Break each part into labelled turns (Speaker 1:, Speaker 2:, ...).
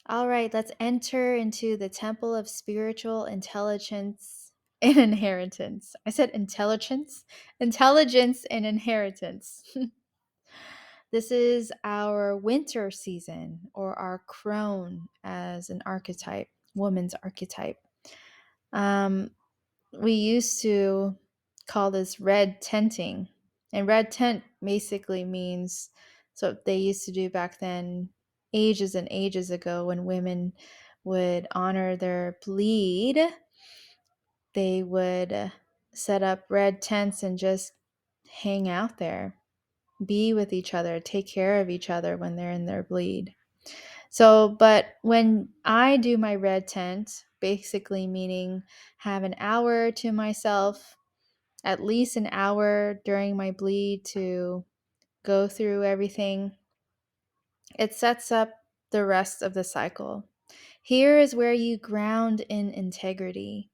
Speaker 1: All right, let's enter into the temple of spiritual intelligence and inheritance. I said intelligence, intelligence and inheritance. This is our winter season, or our crone as an archetype, woman's archetype. Um, we used to call this red tenting, and red tent basically means, so they used to do back then, ages and ages ago, when women would honor their bleed, they would set up red tents and just hang out there, be with each other, take care of each other when they're in their bleed. So, but when I do my red tent, basically meaning have an hour to myself, at least an hour during my bleed to go through everything, it sets up the rest of the cycle. Here is where you ground in integrity.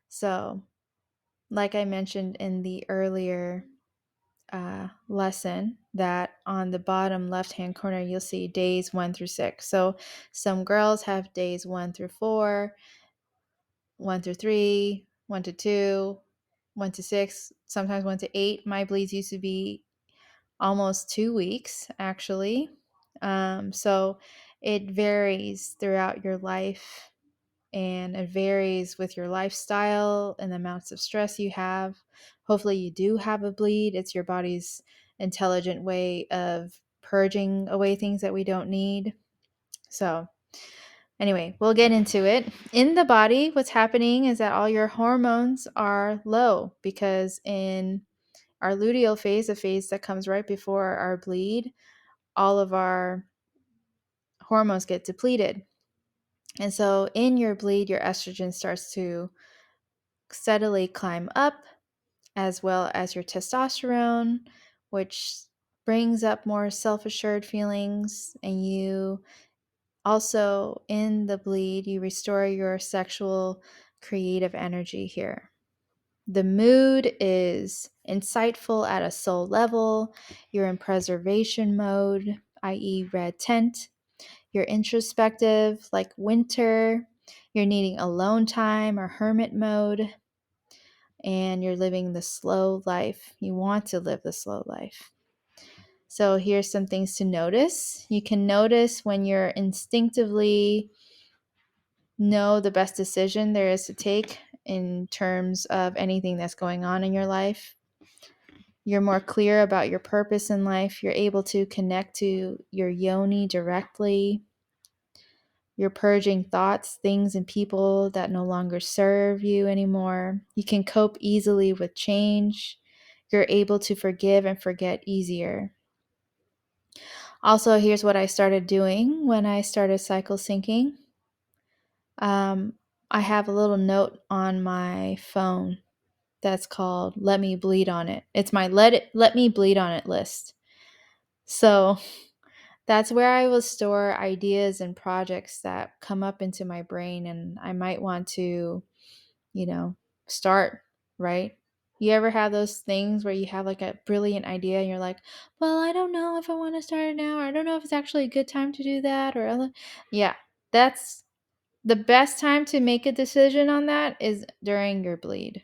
Speaker 1: So, like I mentioned in the earlier lesson, that on the bottom left hand corner, you'll see days 1 through 6. So, some girls have days 1 through 4, 1 through 3, 1 to 2, 1 to 6, sometimes 1 to 8. My bleeds used to be almost 2 weeks, actually. So it varies throughout your life, and it varies with your lifestyle and the amounts of stress you have. Hopefully, you do have a bleed. It's your body's intelligent way of purging away things that we don't need. So, anyway, we'll get into it. In the body, what's happening is that all your hormones are low, because in our luteal phase, a phase that comes right before our bleed, all of our hormones get depleted. And so in your bleed, your estrogen starts to steadily climb up, as well as your testosterone, which brings up more self assured feelings. And you also, in the bleed, you restore your sexual creative energy here. The mood is insightful at a soul level. You're in preservation mode, i.e., red tent. You're introspective, like winter. You're needing alone time or hermit mode. And you're living the slow life. You want to live the slow life. So here's some things to notice. You can notice when you're instinctively know the best decision there is to take in terms of anything that's going on in your life. You're more clear about your purpose in life. You're able to connect to your yoni directly. You're purging thoughts, things, and people that no longer serve you anymore. You can cope easily with change. You're able to forgive and forget easier. Also, here's what I started doing when I started cycle syncing. I have a little note on my phone that's called "Let Me Bleed on It." It's my let me bleed on it list. So that's where I will store ideas and projects that come up into my brain, and I might want to, you know, start, right? You ever have those things where you have like a brilliant idea and you're like, well, I don't know if I want to start it now, or I don't know if it's actually a good time to do that, or yeah, that's the best time to make a decision on that is during your bleed.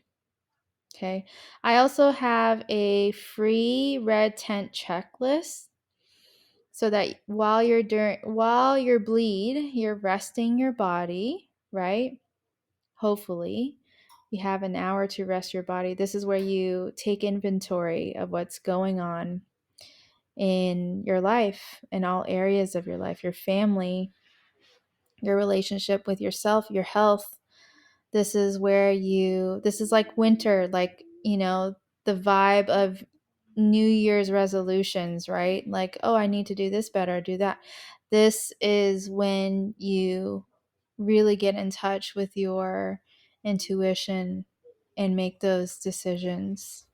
Speaker 1: Okay. I also have a free red tent checklist, so that while you're bleed, you're resting your body, right? Hopefully, you have an hour to rest your body. This is where you take inventory of what's going on in your life, in all areas of your life, your family, your relationship with yourself, your health. This is like winter, like, the vibe of New Year's resolutions, right? Like, oh, I need to do this better, do that. This is when you really get in touch with your intuition and make those decisions.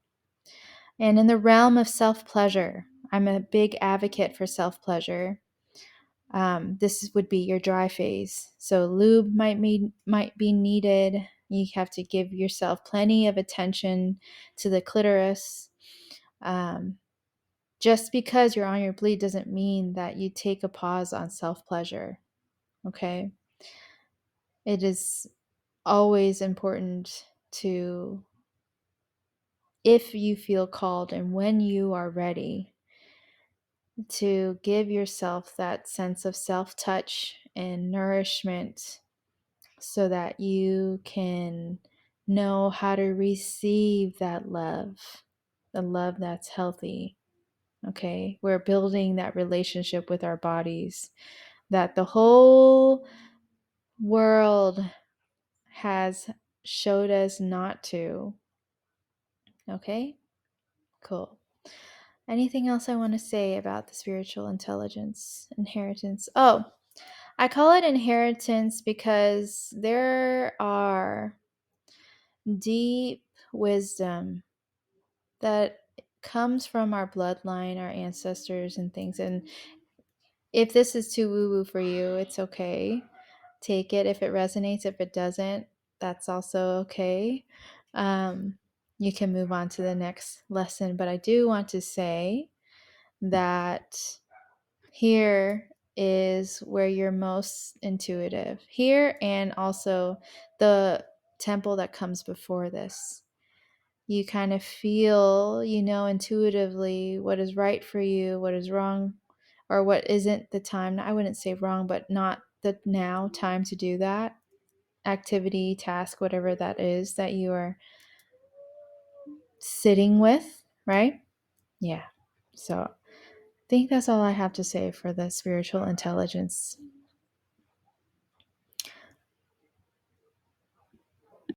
Speaker 1: And in the realm of self pleasure, I'm a big advocate for self pleasure. This would be your dry phase. So lube might be needed. You have to give yourself plenty of attention to the clitoris. Just because you're on your bleed doesn't mean that you take a pause on self pleasure. Okay. It is always important to, if you feel called and when you are ready, to give yourself that sense of self touch and nourishment so that you can know how to receive that love, the love that's healthy. Okay. We're building that relationship with our bodies that the whole world has showed us not to. Okay. Cool. Anything else I want to say about the spiritual intelligence inheritance? Oh, I call it inheritance because there are deep wisdom that comes from our bloodline, our ancestors, and things. And if this is too woo woo for you, it's okay. Take it if it resonates. If it doesn't, that's also okay. Um, you can move on to the next lesson. But I do want to say that here is where you're most intuitive. Here, and also the temple that comes before this. You kind of feel, intuitively what is right for you, what is wrong, or what isn't the time. I wouldn't say wrong, but not the now time to do that activity, task, whatever that is that you are sitting with, right? Yeah. So I think that's all I have to say for the spiritual intelligence.